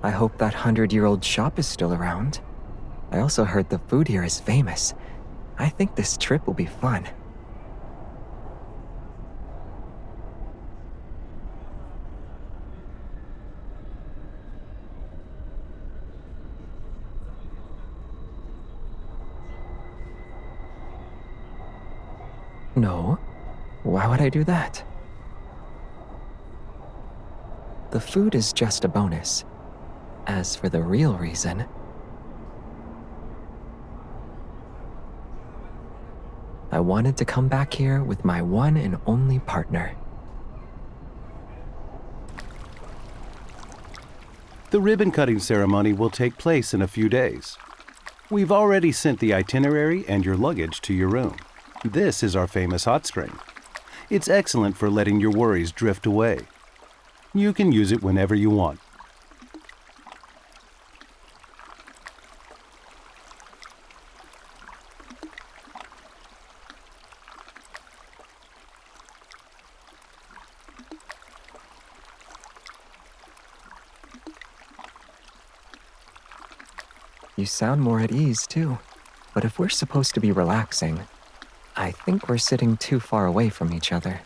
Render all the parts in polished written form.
I hope that 100-year-old shop is still around. I also heard the food here is famous. I think this trip will be fun. No, why would I do that? The food is just a bonus. As for the real reason, I wanted to come back here with my one and only partner. The ribbon-cutting ceremony will take place in a few days. We've already sent the itinerary and your luggage to your room. This is our famous hot spring. It's excellent for letting your worries drift away. You can use it whenever you want. You sound more at ease, too. But if we're supposed to be relaxing, I think we're sitting too far away from each other.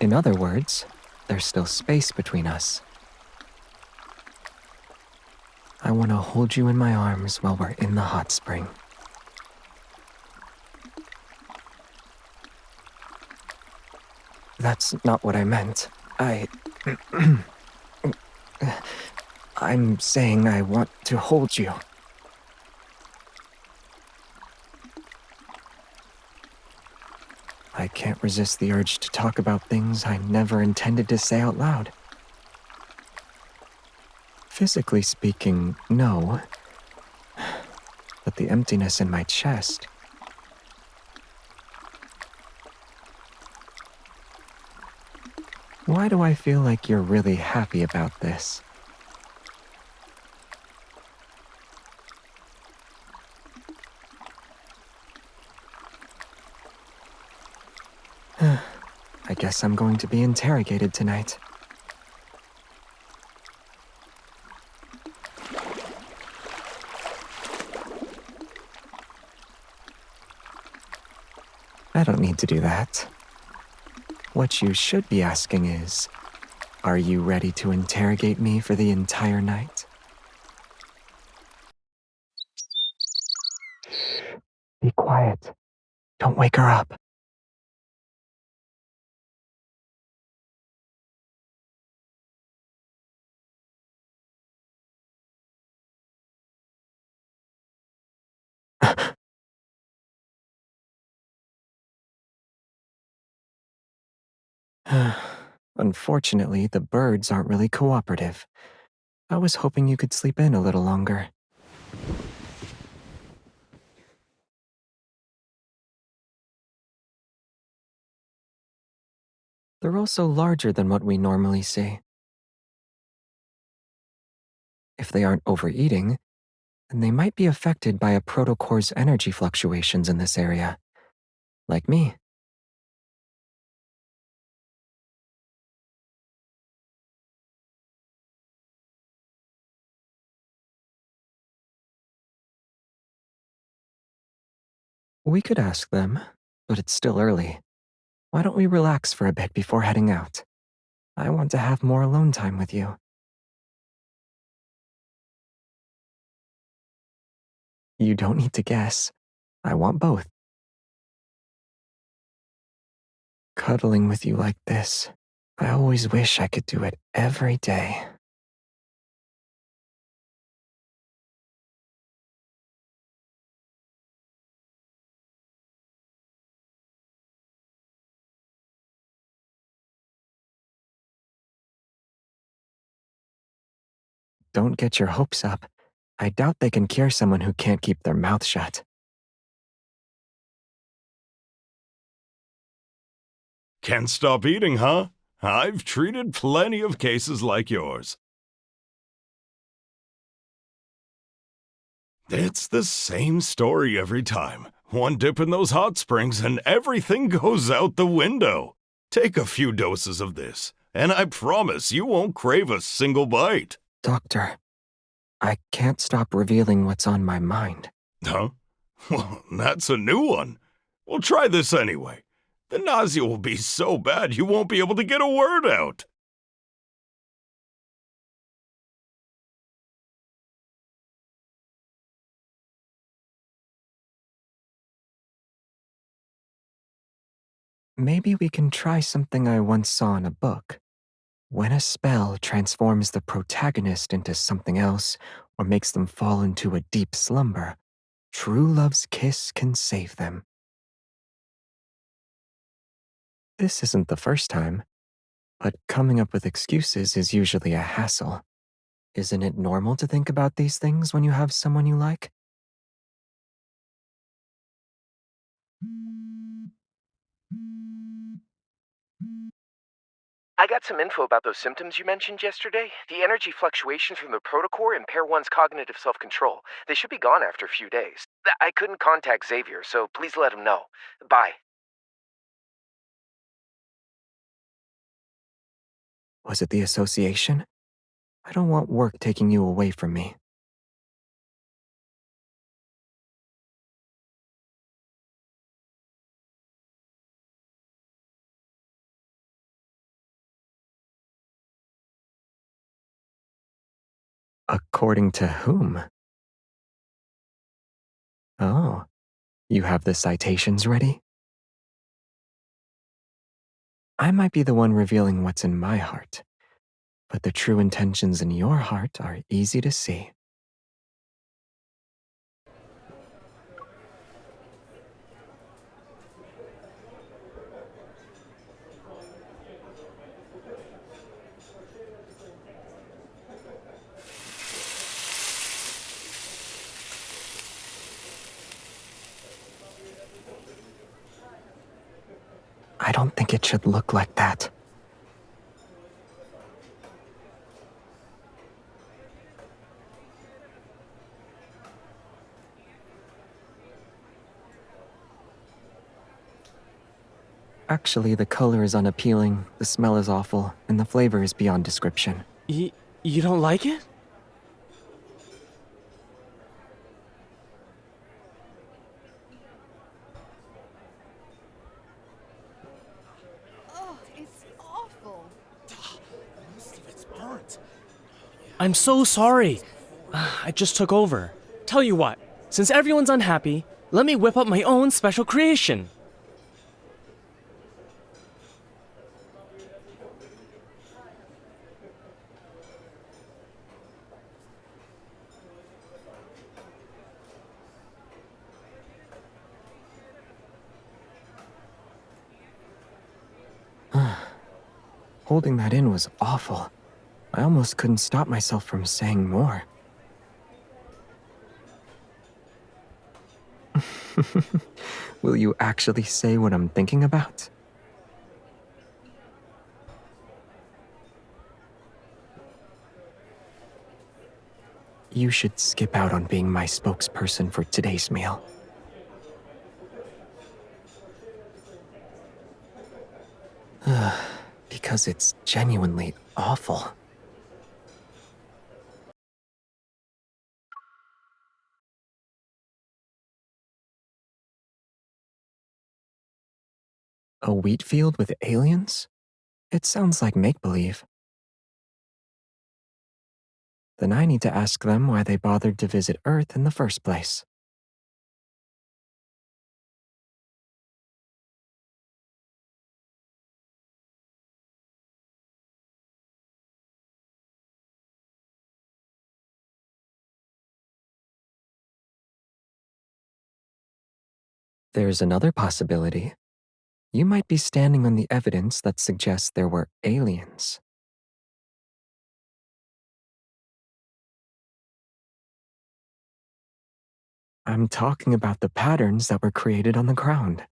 In other words, there's still space between us. I want to hold you in my arms while we're in the hot spring. That's not what I meant. I'm saying I want to hold you. I can't resist the urge to talk about things I never intended to say out loud. Physically speaking, no. But the emptiness in my chest. Why do I feel like you're really happy about this? I guess I'm going to be interrogated tonight. I don't need to do that. What you should be asking is, are you ready to interrogate me for the entire night? Be quiet. Don't wake her up. Unfortunately, the birds aren't really cooperative. I was hoping you could sleep in a little longer. They're also larger than what we normally see. If they aren't overeating, then they might be affected by a protocore's energy fluctuations in this area. Like me. We could ask them, but it's still early. Why don't we relax for a bit before heading out? I want to have more alone time with you. You don't need to guess. I want both. Cuddling with you like this, I always wish I could do it every day. Don't get your hopes up. I doubt they can cure someone who can't keep their mouth shut. Can't stop eating, huh? I've treated plenty of cases like yours. It's the same story every time. One dip in those hot springs and everything goes out the window. Take a few doses of this, and I promise you won't crave a single bite. Doctor, I can't stop revealing what's on my mind. Huh? Well, that's a new one. Well, try this anyway. The nausea will be so bad you won't be able to get a word out. Maybe we can try something I once saw in a book. When a spell transforms the protagonist into something else or makes them fall into a deep slumber, true love's kiss can save them. This isn't the first time, but coming up with excuses is usually a hassle. Isn't it normal to think about these things when you have someone you like? I got some info about those symptoms you mentioned yesterday. The energy fluctuations from the protocore impair one's cognitive self-control. They should be gone after a few days. I couldn't contact Xavier, so please let him know. Bye. Was it the association? I don't want work taking you away from me. According to whom? Oh, you have the citations ready? I might be the one revealing what's in my heart, but the true intentions in your heart are easy to see. I don't think it should look like that. Actually, the color is unappealing, the smell is awful, and the flavor is beyond description. You don't like it? Oh, it's awful. Most of it's burnt. I'm so sorry. I just took over. Tell you what, since everyone's unhappy, let me whip up my own special creation. Holding that in was awful. I almost couldn't stop myself from saying more. Will you actually say what I'm thinking about? You should skip out on being my spokesperson for today's meal. Because it's genuinely awful. A wheat field with aliens? It sounds like make-believe. Then I need to ask them why they bothered to visit Earth in the first place. There's another possibility. You might be standing on the evidence that suggests there were aliens. I'm talking about the patterns that were created on the ground.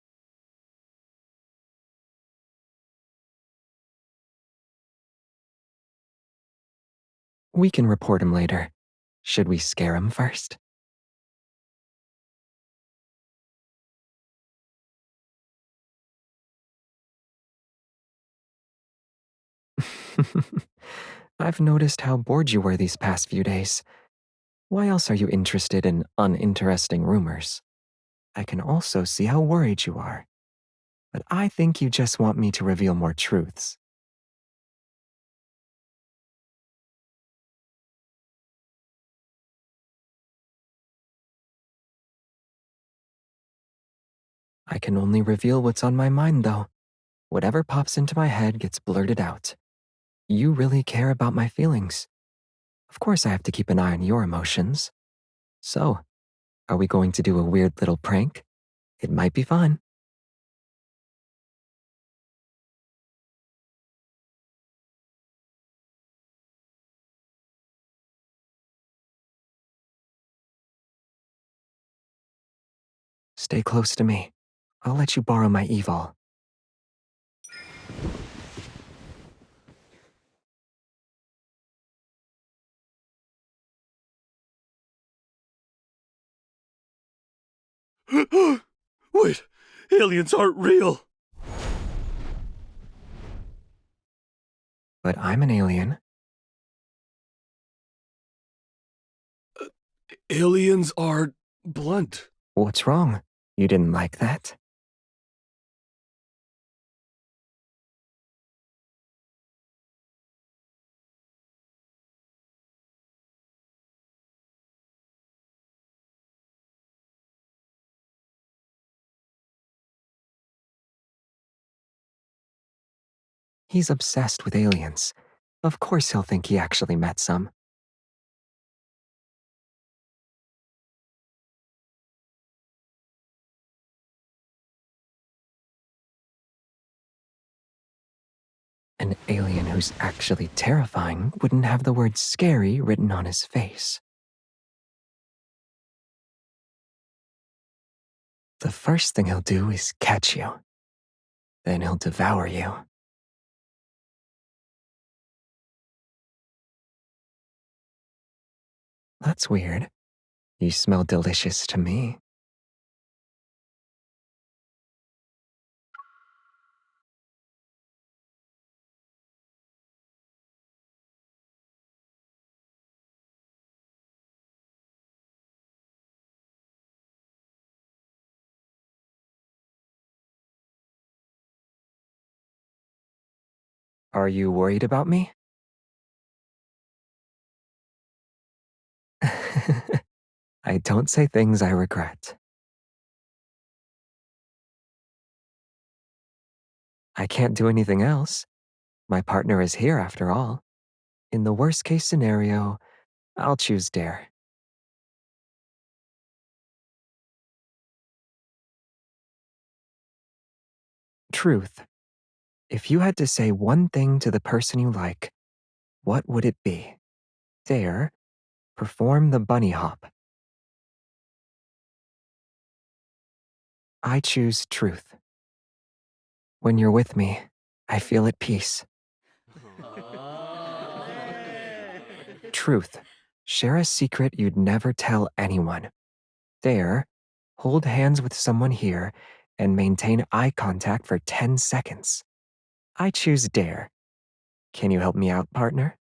We can report him later. Should we scare him first? I've noticed how bored you were these past few days. Why else are you interested in uninteresting rumors? I can also see how worried you are, but I think you just want me to reveal more truths. I can only reveal what's on my mind, though. Whatever pops into my head gets blurted out. You really care about my feelings. Of course, I have to keep an eye on your emotions. So, are we going to do a weird little prank? It might be fun. Stay close to me. I'll let you borrow my evil. Wait, aliens aren't real. But I'm an alien. Aliens are blunt. What's wrong? You didn't like that? He's obsessed with aliens. Of course he'll think he actually met some. An alien who's actually terrifying wouldn't have the word scary written on his face. The first thing he'll do is catch you. Then he'll devour you. That's weird. You smell delicious to me. Are you worried about me? I don't say things I regret. I can't do anything else. My partner is here after all. In the worst case scenario, I'll choose dare. Truth. If you had to say one thing to the person you like, what would it be? Dare. Perform the bunny hop. I choose truth. When you're with me, I feel at peace. Truth. Share a secret you'd never tell anyone. Dare. Hold hands with someone here and maintain eye contact for 10 seconds. I choose dare. Can you help me out, partner?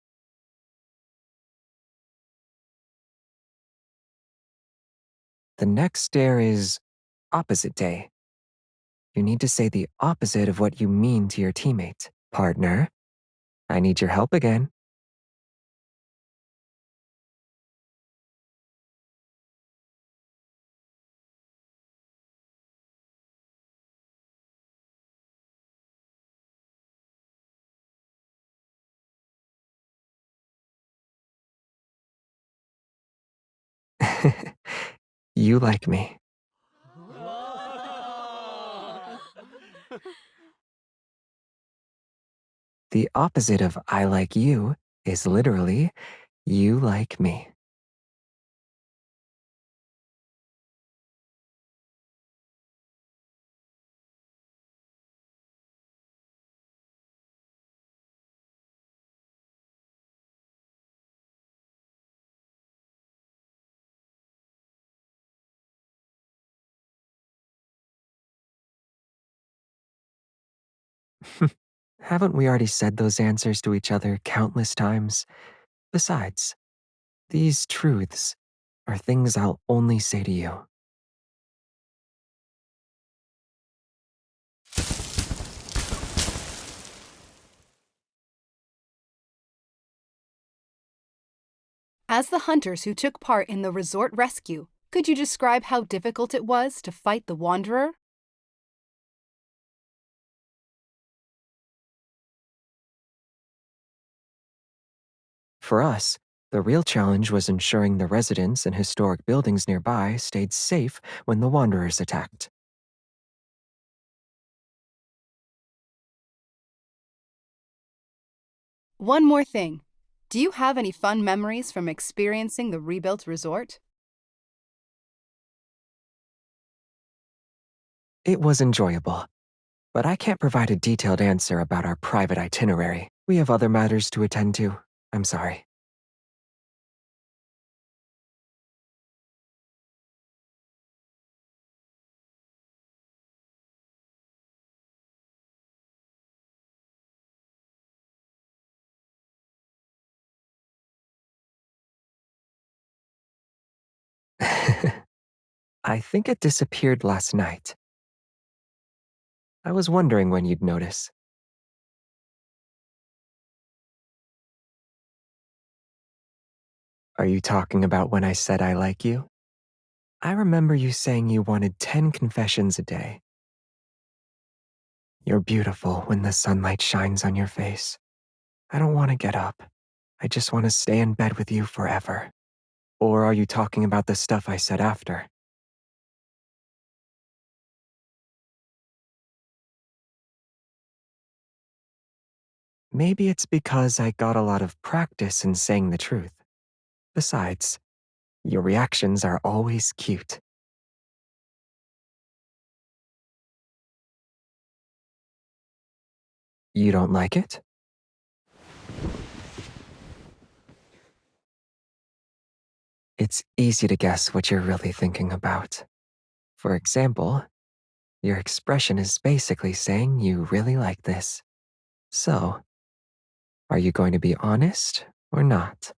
The next dare is opposite day. You need to say the opposite of what you mean to your teammate. Partner, I need your help again. You like me. The opposite of I like you is literally you like me. Haven't we already said those answers to each other countless times? Besides, these truths are things I'll only say to you. As the hunters who took part in the resort rescue, could you describe how difficult it was to fight the Wanderer? For us, the real challenge was ensuring the residents and historic buildings nearby stayed safe when the Wanderers attacked. One more thing. Do you have any fun memories from experiencing the rebuilt resort? It was enjoyable, but I can't provide a detailed answer about our private itinerary. We have other matters to attend to. I'm sorry. I think it disappeared last night. I was wondering when you'd notice. Are you talking about when I said I like you? I remember you saying you wanted 10 confessions a day. You're beautiful when the sunlight shines on your face. I don't want to get up. I just want to stay in bed with you forever. Or are you talking about the stuff I said after? Maybe it's because I got a lot of practice in saying the truth. Besides, your reactions are always cute. You don't like it? It's easy to guess what you're really thinking about. For example, your expression is basically saying you really like this. So, are you going to be honest or not?